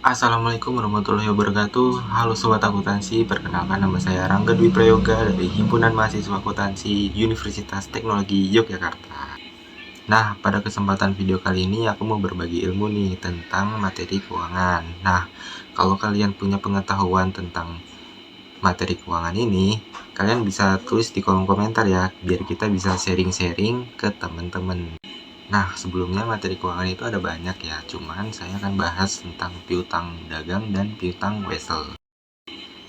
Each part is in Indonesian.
Assalamualaikum warahmatullahi wabarakatuh. Halo Sobat Akuntansi, perkenalkan nama saya Rangga Dwi Prayoga dari Himpunan Mahasiswa Akuntansi Universitas Teknologi Yogyakarta. Nah, pada kesempatan video kali ini aku mau berbagi ilmu nih tentang materi keuangan. Nah, kalau kalian punya pengetahuan tentang materi keuangan ini, kalian bisa tulis di kolom komentar ya, biar kita bisa sharing-sharing ke teman-teman. Nah, sebelumnya materi keuangan itu ada banyak ya, cuman saya akan bahas tentang piutang dagang dan piutang wesel.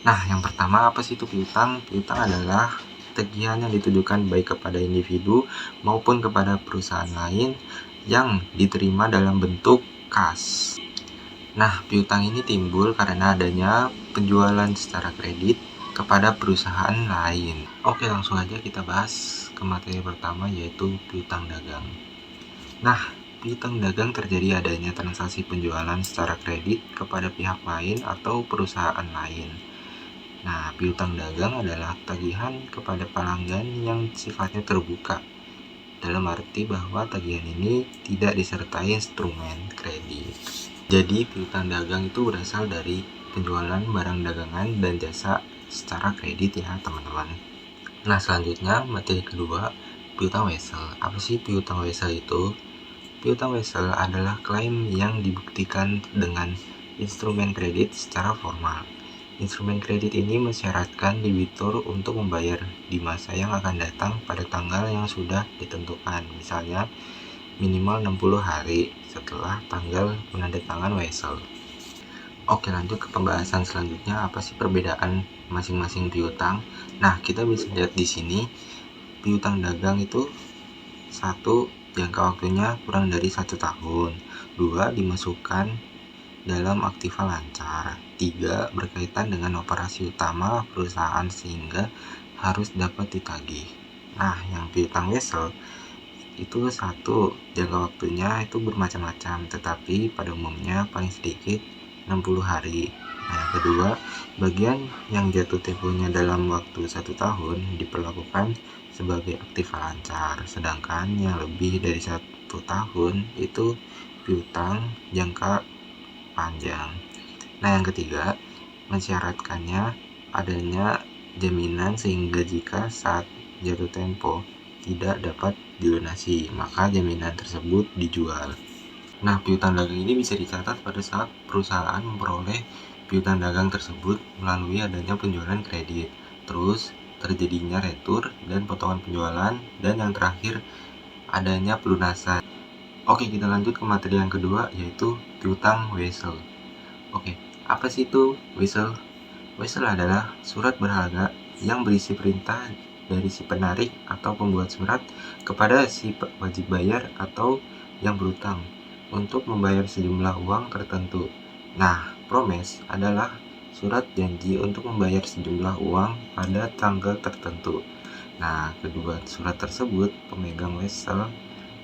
Nah, yang pertama apa sih itu piutang? Piutang adalah tagihan yang ditujukan baik kepada individu maupun kepada perusahaan lain yang diterima dalam bentuk kas. Nah, piutang ini timbul karena adanya penjualan secara kredit kepada perusahaan lain. Oke, langsung aja kita bahas ke materi pertama, yaitu piutang dagang. Nah, piutang dagang terjadi adanya transaksi penjualan secara kredit kepada pihak lain atau perusahaan lain. Nah, piutang dagang adalah tagihan kepada pelanggan yang sifatnya terbuka, dalam arti bahwa tagihan ini tidak disertai instrumen kredit. Jadi, piutang dagang itu berasal dari penjualan barang dagangan dan jasa secara kredit ya, teman-teman. Nah, selanjutnya materi kedua, piutang wesel. Apa sih piutang wesel itu? Piutang wesel adalah klaim yang dibuktikan dengan instrumen kredit secara formal. Instrumen kredit ini mensyaratkan debitur untuk membayar di masa yang akan datang pada tanggal yang sudah ditentukan, misalnya minimal 60 hari setelah tanggal penandatangan wesel. Oke, lanjut ke pembahasan selanjutnya, apa sih perbedaan masing-masing piutang? Nah, kita bisa lihat di sini piutang dagang itu satu, jangka waktunya kurang dari 1 tahun. 2, dimasukkan dalam aktiva lancar. 3, berkaitan dengan operasi utama perusahaan sehingga harus dapat ditagih. Nah, yang piutang wesel itu satu, jangka waktunya itu bermacam-macam, tetapi pada umumnya paling sedikit 60 hari. Nah, yang kedua, bagian yang jatuh temponya dalam waktu 1 tahun diperlakukan sebagai aktiva lancar, sedangkan yang lebih dari 1 tahun itu piutang jangka panjang. Nah, yang ketiga, mensyaratkannya adanya jaminan sehingga jika saat jatuh tempo tidak dapat dilunasi, maka jaminan tersebut dijual. Nah, piutang dagang ini bisa dicatat pada saat perusahaan memperoleh piutang dagang tersebut melalui adanya penjualan kredit, terus terjadinya retur dan potongan penjualan, dan yang terakhir adanya pelunasan. Oke, kita lanjut ke materi yang kedua, yaitu piutang wesel. Oke, apa sih itu wesel? Wesel adalah surat berharga yang berisi perintah dari si penarik atau pembuat surat kepada si wajib bayar atau yang berutang untuk membayar sejumlah uang tertentu. Nah, promise adalah surat janji untuk membayar sejumlah uang pada tanggal tertentu. Nah, kedua surat tersebut, pemegang wesel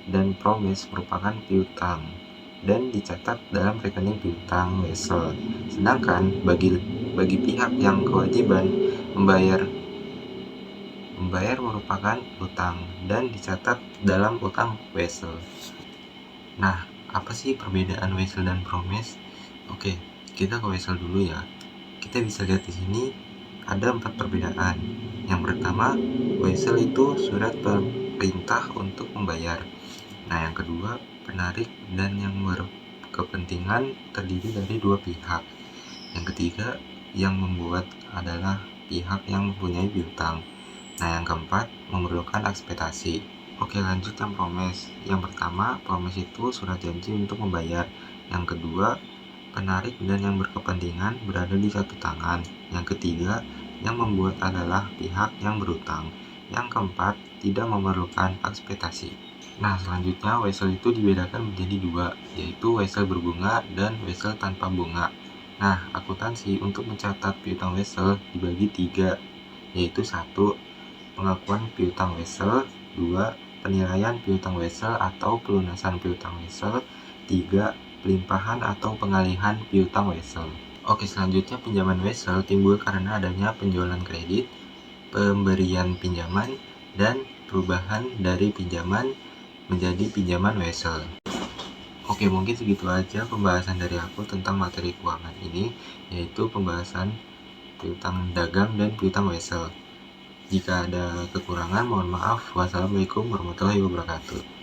dan promise, merupakan piutang dan dicatat dalam rekening piutang wesel. Sedangkan bagi pihak yang kewajiban membayar merupakan utang dan dicatat dalam utang wesel. Nah, apa sih perbedaan wesel dan promise? Oke, kita ke wesel dulu ya. Kita bisa lihat di sini ada 4 perbedaan. Yang pertama, wesel itu surat perintah untuk membayar. Nah, yang kedua, penarik dan yang berkepentingan terdiri dari dua pihak. Yang ketiga, yang membuat adalah pihak yang mempunyai piutang. Nah, yang keempat, memerlukan ekspektasi. Oke, lanjut yang promise. Yang pertama, promise itu surat janji untuk membayar. Yang kedua, penarik dan yang berkepentingan berada di satu tangan. Yang ketiga, yang membuat adalah pihak yang berutang. Yang keempat, tidak memerlukan ekspektasi. Nah, selanjutnya wesel itu dibedakan menjadi dua, yaitu wesel berbunga dan wesel tanpa bunga. Nah, akuntansi untuk mencatat piutang wesel dibagi tiga, yaitu satu, pengakuan piutang wesel, 2, penilaian piutang wesel atau pelunasan piutang wesel, 3, pelimpahan atau pengalihan piutang wesel. Oke, selanjutnya pinjaman wesel timbul karena adanya penjualan kredit, pemberian pinjaman, dan perubahan dari pinjaman menjadi pinjaman wesel. Oke, mungkin segitu aja pembahasan dari aku tentang materi keuangan ini, yaitu pembahasan piutang dagang dan piutang wesel. Jika ada kekurangan, mohon maaf. Wassalamualaikum warahmatullahi wabarakatuh.